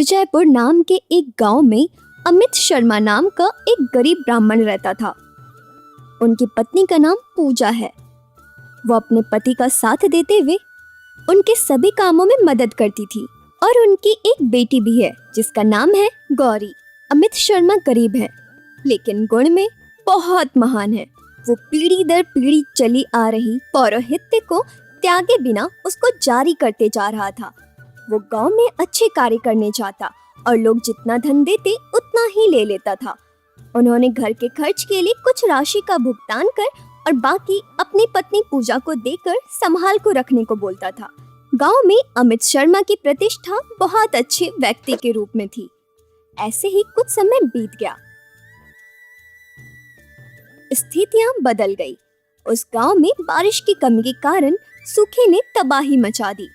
विजयपुर नाम के एक गांव में अमित शर्मा नाम का एक गरीब ब्राह्मण रहता था। उनकी पत्नी का नाम पूजा है। वो अपने पति का साथ देते हुए उनके सभी कामों में मदद करती थी और उनकी एक बेटी भी है जिसका नाम है गौरी। अमित शर्मा गरीब है लेकिन गुण में बहुत महान है। वो पीढ़ी दर पीढ़ी चली आ रही पौरोहित्य को त्यागे बिना उसको जारी करते जा रहा था। वो गांव में अच्छे कार्य करने जाता और लोग जितना धन देते उतना ही ले लेता था। उन्होंने घर के खर्च के लिए कुछ राशि का भुगतान कर और बाकी अपनी पत्नी पूजा को देकर संभाल को रखने को बोलता था। गांव में अमित शर्मा की प्रतिष्ठा बहुत अच्छे व्यक्ति के रूप में थी। ऐसे ही कुछ समय बीत गया। स्थितियां बदल गई। उस गांव में बारिश की कमी के कारण सूखे ने तबाही मचा दी।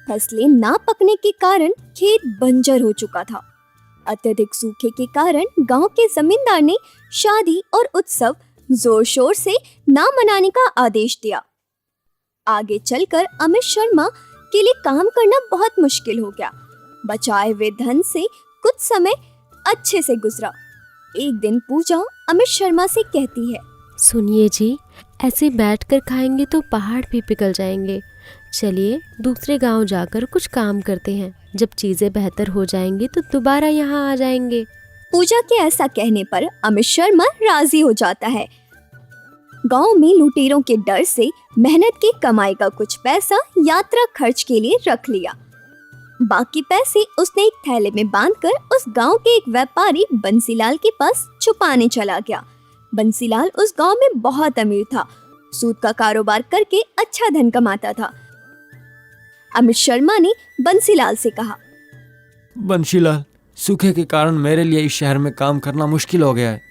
फसलें ना पकने के कारण खेत बंजर हो चुका था। अत्यधिक सूखे के कारण गांव के जमींदार ने शादी और उत्सव जोर शोर से ना मनाने का आदेश दिया। आगे चलकर अमित शर्मा के लिए काम करना बहुत मुश्किल हो गया। बचाए हुए धन से कुछ समय अच्छे से गुजरा। एक दिन पूजा अमित शर्मा से कहती है, सुनिए जी, ऐसे बैठकर खाएंगे तो पहाड़ भी पिघल जाएंगे। चलिए दूसरे गांव जाकर कुछ काम करते हैं। जब चीजें बेहतर हो जाएंगी तो दोबारा यहाँ आ जाएंगे। पूजा के ऐसा कहने पर अमित शर्मा राजी हो जाता है। गांव में लुटेरों के डर से मेहनत की कमाई का कुछ पैसा यात्रा खर्च के लिए रख लिया। बाकी पैसे उसने एक थैले में बांधकर उस गांव के एक व्यापारी बंसीलाल के पास छुपाने चला गया। बंसीलाल उस गांव में बहुत अमीर था। सूद का कारोबार करके अच्छा धन कमाता था। अमित शर्मा ने बंसीलाल से कहा, बंसीलाल, सूखे के कारण मेरे लिए इस शहर में काम करना मुश्किल हो गया है।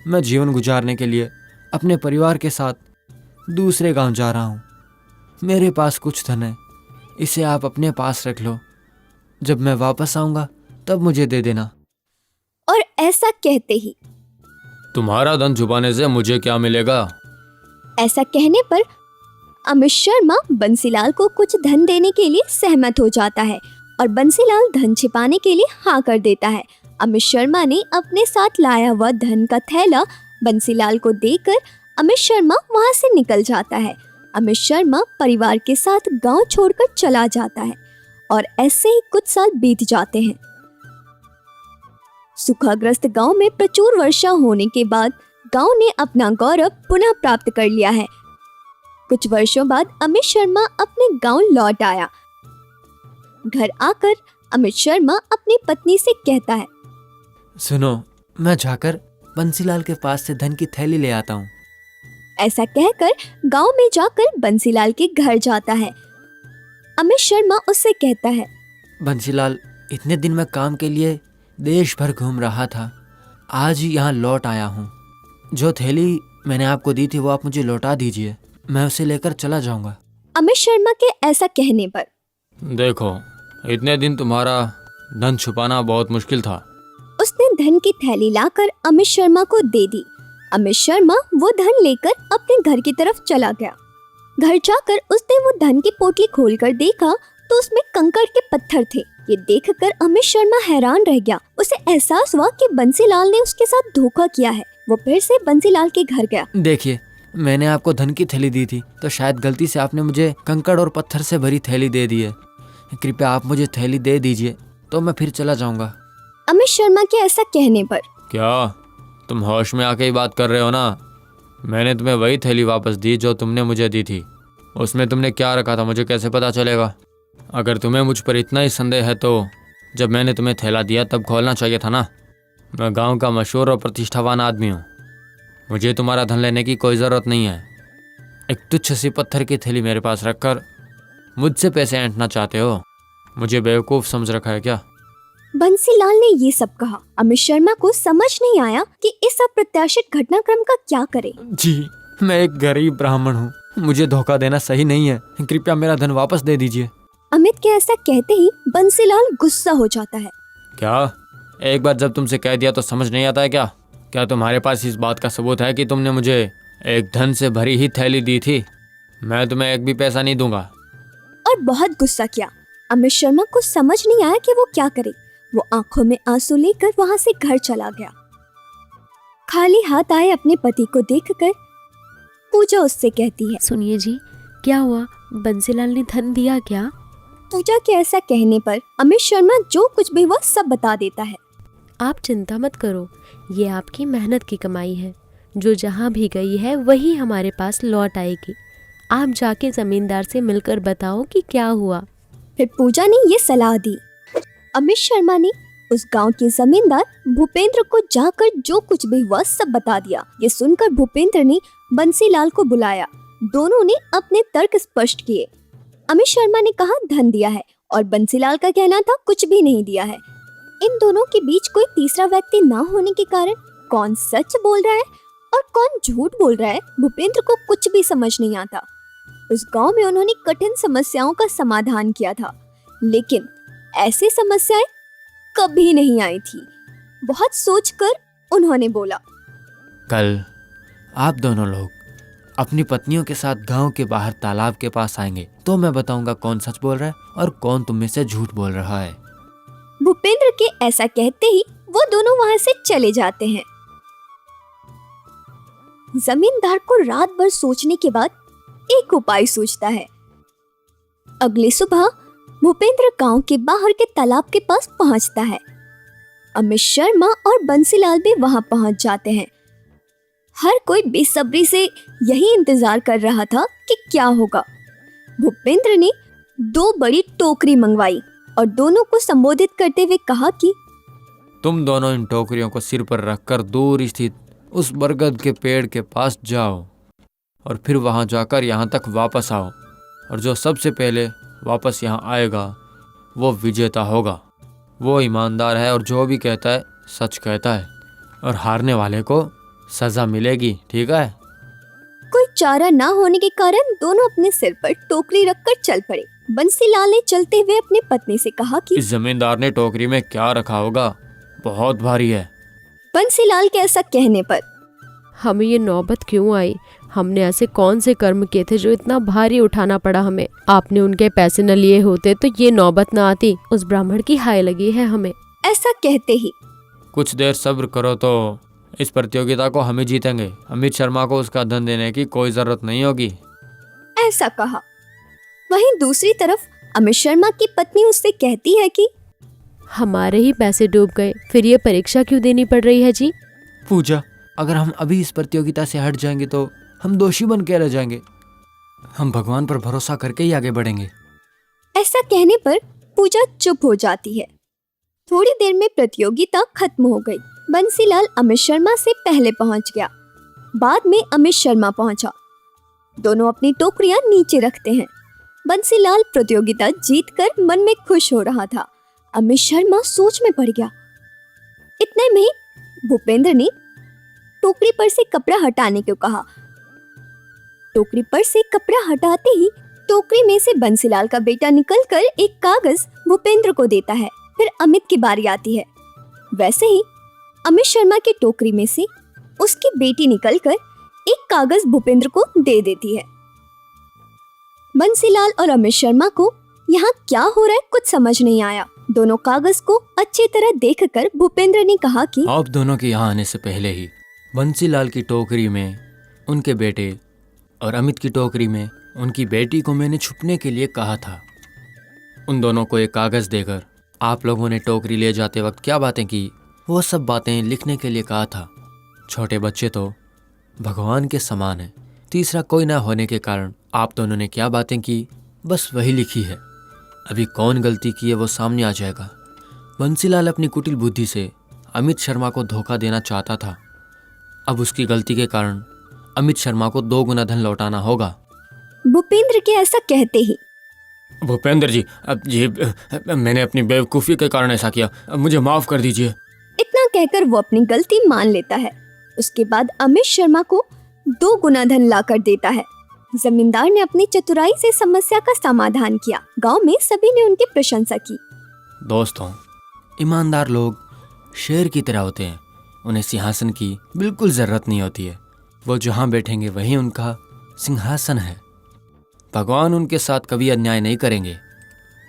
मैं जीवन गुजारने के लिए अपने परिवार के साथ दूसरे गांव जा रहा हूँ। मेरे पास कुछ धन है, इसे आप अपने पास रख लो। जब मैं वापस आऊंगा तब मुझे दे देना। और ऐसा कहते ही तुम्हारा धन छुपाने से मुझे क्या मिलेगा? ऐसा कहने पर अमित शर्मा बंसीलाल को कुछ धन देने के लिए सहमत हो जाता है और बंसीलाल धन छिपाने के लिए हाँ कर देता है। अमित शर्मा ने अपने साथ लाया हुआ धन का थैला बंसीलाल को देकर अमित शर्मा वहां से निकल जाता है। अमित शर्मा परिवार के साथ गांव छोड़कर चला जाता है और ऐसे ही कुछ साल बीत जाते हैं। सूखाग्रस्त गांव में प्रचुर वर्षा होने के बाद गांव ने अपना गौरव पुनः प्राप्त कर लिया है। कुछ वर्षों बाद अमित शर्मा अपने गांव लौट आया। घर आकर अमित शर्मा अपनी पत्नी से कहता है, सुनो, मैं जाकर बंसीलाल के पास से धन की थैली ले आता हूँ। ऐसा कहकर गांव में जाकर बंसीलाल के घर जाता है। अमित शर्मा उससे कहता है, बंसीलाल, इतने दिन मैं काम के लिए देश भर घूम रहा था, आज ही यहाँ लौट आया हूँ। जो थैली मैंने आपको दी थी वो आप मुझे लौटा दीजिए, मैं उसे लेकर चला जाऊंगा। अमित शर्मा के ऐसा कहने पर देखो, इतने दिन तुम्हारा धन छुपाना बहुत मुश्किल था। उसने धन की थैली लाकर अमित शर्मा को दे दी। अमित शर्मा वो धन लेकर अपने घर की तरफ चला गया। घर जाकर उसने वो धन की पोटली खोलकर देखा तो उसमें कंकड़ के पत्थर थे। ये देखकर अमित शर्मा हैरान रह गया। उसे एहसास हुआ कि बंसीलाल ने उसके साथ धोखा किया है। वो फिर से बंसीलाल के घर गया। देखिए, मैंने आपको धन की थैली दी थी तो शायद गलती से आपने मुझे कंकड़ और पत्थर से भरी थैली दे दी है। कृपया आप मुझे थैली दे दीजिए तो मैं फिर चला जाऊंगा। अमित शर्मा के ऐसा कहने पर क्या तुम होश में आके ही बात कर रहे हो ना? मैंने तुम्हें वही थैली वापस दी जो तुमने मुझे दी थी। उसमें तुमने क्या रखा था मुझे कैसे पता चलेगा? अगर तुम्हें मुझ पर इतना ही संदेह है तो जब मैंने तुम्हें थैला दिया तब खोलना चाहिए था ना। मैं गांव का मशहूर और प्रतिष्ठावान आदमी हूँ। मुझे तुम्हारा धन लेने की कोई ज़रूरत नहीं है। एक तुच्छ सी पत्थर की थैली मेरे पास रखकर मुझसे पैसे ऐंठना चाहते हो? मुझे बेवकूफ़ समझ रखा है क्या? बंसीलाल ने ये सब कहा। अमित शर्मा को समझ नहीं आया कि इस अप्रत्याशित घटनाक्रम का क्या करे। जी, मैं एक गरीब ब्राह्मण हूँ, मुझे धोखा देना सही नहीं है। कृपया मेरा धन वापस दे दीजिए। अमित के ऐसा कहते ही बंसीलाल गुस्सा हो जाता है। क्या एक बार जब तुमसे कह दिया तो समझ नहीं आता है क्या? क्या तुम्हारे पास इस बात का सबूत है कि तुमने मुझे एक धन से भरी ही थैली दी थी? मैं तुम्हें एक भी पैसा नहीं दूंगा। और बहुत गुस्सा किया। अमित शर्मा को समझ नहीं आया कि वो क्या करे। वो आंखों में आंसू लेकर वहां से घर चला गया। खाली हाथ आए अपने पति को देखकर पूजा उससे कहती है। सुनिए जी, क्या हुआ? बंसीलाल ने धन दिया क्या? पूजा के ऐसा कहने पर अमित शर्मा जो कुछ भी हुआ सब बता देता है। आप चिंता मत करो, ये आपकी मेहनत की कमाई है। जो जहाँ भी गई है वही हमारे पास लौट आएगी। आप जाके जमींदार से मिलकर बताओ कि क्या हुआ। फिर पूजा ने ये सलाह दी। अमित शर्मा ने उस गांव के जमींदार भूपेंद्र को जाकर जो कुछ भी हुआ सब बता दिया। ये सुनकर भूपेंद्र ने बंसीलाल को बुलाया। दोनों ने अपने तर्क स्पष्ट किए। अमित शर्मा ने कहा धन दिया है और बंसीलाल का कहना था कुछ भी नहीं दिया है। इन दोनों के बीच कोई तीसरा व्यक्ति ना होने के कारण कौन सच बोल रहा है और कौन झूठ बोल रहा है भूपेंद्र को कुछ भी समझ नहीं आता। उस गांव में उन्होंने कठिन समस्याओं का समाधान किया था, लेकिन ऐसी समस्याएं कभी नहीं आई थी। बहुत सोचकर उन्होंने बोला, कल आप दोनों लोग अपनी पत्नियों के साथ गांव के बाहर तालाब के पास आएंगे तो मैं बताऊंगा कौन सच बोल रहा है और कौन तुम में से झूठ बोल रहा है। भूपेंद्र के ऐसा कहते ही वो दोनों वहां से चले जाते हैं। जमींदार को रात भर सोचने के बाद एक उपाय सूझता है। अगली सुबह भूपेंद्र गांव के बाहर के तालाब के पास पहुंचता है। अमित शर्मा और बंसीलाल भी वहां पहुंच जाते हैं। हर कोई बेसब्री से यही इंतजार कर रहा था कि क्या होगा। भूपेंद्र ने 2 बड़ी टोकरी मंगवाई और दोनों को संबोधित करते हुए कहा कि तुम दोनों इन टोकरियों को सिर पर रखकर दूर स्थित उस बरगद के पेड़ के पास जाओ और फिर वहां जाकर यहाँ तक वापस आओ, और जो सबसे पहले वापस यहाँ आएगा वो विजेता होगा। वो ईमानदार है और जो भी कहता है सच कहता है, और हारने वाले को सजा मिलेगी, ठीक है? कोई चारा ना होने के कारण दोनों अपने सिर पर टोकरी रखकर चल पड़े। बंसीलाल ने चलते हुए अपनी पत्नी से कहा कि इस जमींदार ने टोकरी में क्या रखा होगा, बहुत भारी है। बंसीलाल के ऐसा कहने पर हमें ये नौबत क्यों आई? हमने ऐसे कौन से कर्म किए थे जो इतना भारी उठाना पड़ा हमें? आपने उनके पैसे न लिए होते तो ये नौबत न आती। उस ब्राह्मण की हाय लगी है हमें। ऐसा कहते ही कुछ देर सब्र करो तो इस प्रतियोगिता को हम ही जीतेंगे। अमित शर्मा को उसका धन देने की कोई जरूरत नहीं होगी। ऐसा कहा। वहीं दूसरी तरफ अमित शर्मा की पत्नी उससे कहती है कि हमारे ही पैसे डूब गए, फिर ये परीक्षा क्यों देनी पड़ रही है जी? पूजा, अगर हम अभी इस प्रतियोगिता से हट जाएंगे तो हम दोषी बन के रह जाएंगे। हम भगवान पर भरोसा करके ही आगे बढ़ेंगे। ऐसा कहने पर पूजा चुप हो जाती है। थोड़ी देर में प्रतियोगिता खत्म हो गई। बंसीलाल अमित शर्मा से पहले पहुंच गया। बाद में अमित शर्मा पहुंचा। दोनों अपनी टोकरियां नीचे रखते हैं। बंसीलाल प्रतियोगिता जीतकर मन में खुश हो रहा था। अमित शर्मा सोच में पड़ गया। इतने में ही भूपेंद्र ने टोकरी पर से कपड़ा हटाने को कहा। टोकरी पर से कपड़ा हटाते ही टोकरी में से बंसीलाल का बेटा निकलकर एक कागज भूपेंद्र को देता है। फिर अमित की बारी आती है। वैसे ही अमित शर्मा की टोकरी में से उसकी बेटी निकलकर एक कागज भूपेंद्र को दे देती है। बंसीलाल और अमित शर्मा को यहाँ क्या हो रहा है कुछ समझ नहीं आया। दोनों कागज को अच्छी तरह देखकर भूपेंद्र ने कहा कि आप दोनों के यहाँ आने से पहले ही बंसीलाल की टोकरी में उनके बेटे और अमित की टोकरी में उनकी बेटी को मैंने छुपने के लिए कहा था। उन दोनों को एक कागज देकर आप लोगों ने टोकरी ले जाते वक्त क्या बातें की, वो सब बातें लिखने के लिए कहा था। छोटे बच्चे तो भगवान के समान हैं। तीसरा कोई ना होने के कारण आप दोनों ने क्या बातें की, बस वही लिखी है। अभी कौन गलती की है वो सामने आ जाएगा। बंसीलाल अपनी कुटिल बुद्धि से अमित शर्मा को धोखा देना चाहता था। अब उसकी गलती के कारण अमित शर्मा को 2 गुना धन लौटाना होगा। भूपेंद्र के ऐसा कहते ही भूपेंद्र जी, मैंने अपनी बेवकूफ़ी के कारण ऐसा किया, अब मुझे माफ़ कर दीजिए। इतना कहकर वो अपनी गलती मान लेता है। उसके बाद अमित शर्मा को 2 गुना धन लाकर देता है। जमींदार ने अपनी चतुराई से समस्या का समाधान किया। गांव में सभी ने उनकी प्रशंसा की। दोस्तों, ईमानदार लोग शेर की तरह होते हैं। उन्हें सिंहासन की बिल्कुल ज़रूरत नहीं होती है। वो जहाँ बैठेंगे वहीं उनका सिंहासन है। भगवान उनके साथ कभी अन्याय नहीं करेंगे।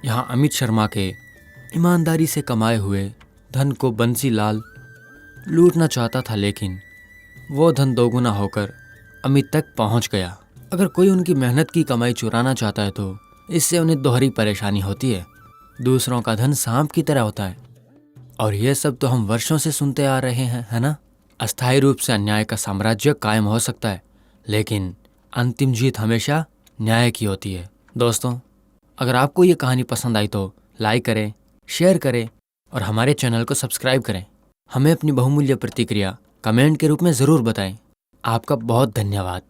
यहाँ अमित शर्मा के ईमानदारी से कमाए हुए धन को बंसीलाल लूटना चाहता था, लेकिन वो धन दोगुना होकर अमित तक पहुंच गया। अगर कोई उनकी मेहनत की कमाई चुराना चाहता है तो इससे उन्हें दोहरी परेशानी होती है। दूसरों का धन सांप की तरह होता है, और ये सब तो हम वर्षों से सुनते आ रहे हैं, है ना। अस्थायी रूप से अन्याय का साम्राज्य कायम हो सकता है, लेकिन अंतिम जीत हमेशा न्याय की होती है। दोस्तों, अगर आपको ये कहानी पसंद आई तो लाइक करें, शेयर करें और हमारे चैनल को सब्सक्राइब करें। हमें अपनी बहुमूल्य प्रतिक्रिया कमेंट के रूप में ज़रूर बताएं। आपका बहुत धन्यवाद।